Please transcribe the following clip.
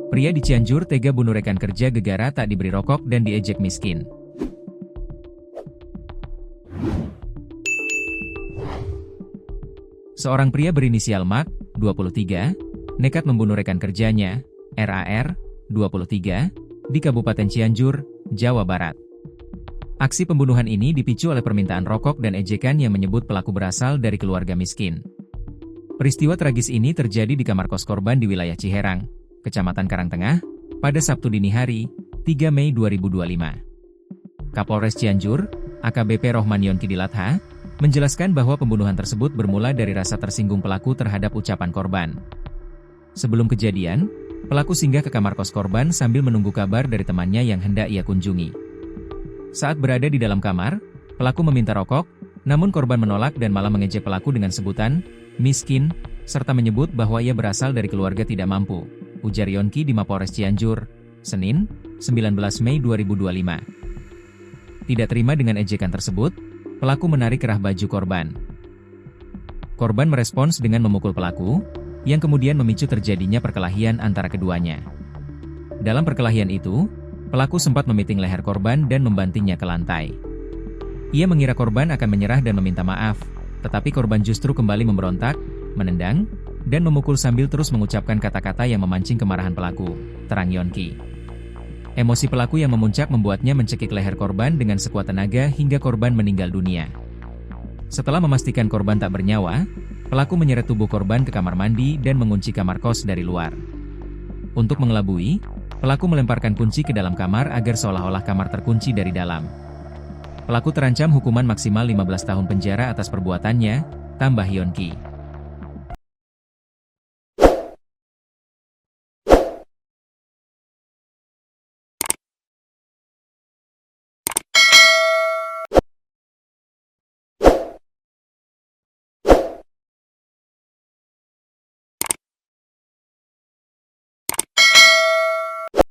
Pria di Cianjur tega bunuh rekan kerja gegara tak diberi rokok dan diejek miskin. Seorang pria berinisial Mak, 23, nekat membunuh rekan kerjanya, RAR, 23, di Kabupaten Cianjur, Jawa Barat. Aksi pembunuhan ini dipicu oleh permintaan rokok dan ejekan yang menyebut pelaku berasal dari keluarga miskin. Peristiwa tragis ini terjadi di kamar kos korban di wilayah Ciherang, Kecamatan Karangtengah, pada Sabtu dini hari, 3 Mei 2025. Kapolres Cianjur, AKBP Rohman Yonki Dilatha, menjelaskan bahwa pembunuhan tersebut bermula dari rasa tersinggung pelaku terhadap ucapan korban. Sebelum kejadian, pelaku singgah ke kamar kos korban sambil menunggu kabar dari temannya yang hendak ia kunjungi. Saat berada di dalam kamar, pelaku meminta rokok, namun korban menolak dan malah mengejek pelaku dengan sebutan miskin, serta menyebut bahwa ia berasal dari keluarga tidak mampu, ujar Yonki di Mapolres Cianjur, Senin, 19 Mei 2025. Tidak terima dengan ejekan tersebut, pelaku menarik kerah baju korban. Korban merespons dengan memukul pelaku, yang kemudian memicu terjadinya perkelahian antara keduanya. Dalam perkelahian itu, pelaku sempat memiting leher korban dan membantingnya ke lantai. Ia mengira korban akan menyerah dan meminta maaf, tetapi korban justru kembali memberontak, menendang, dan memukul sambil terus mengucapkan kata-kata yang memancing kemarahan pelaku, terang Yonki. Emosi pelaku yang memuncak membuatnya mencekik leher korban dengan sekuat tenaga hingga korban meninggal dunia. Setelah memastikan korban tak bernyawa, pelaku menyeret tubuh korban ke kamar mandi dan mengunci kamar kos dari luar. Untuk mengelabui, pelaku melemparkan kunci ke dalam kamar agar seolah-olah kamar terkunci dari dalam. Pelaku terancam hukuman maksimal 15 tahun penjara atas perbuatannya, tambah Yonki.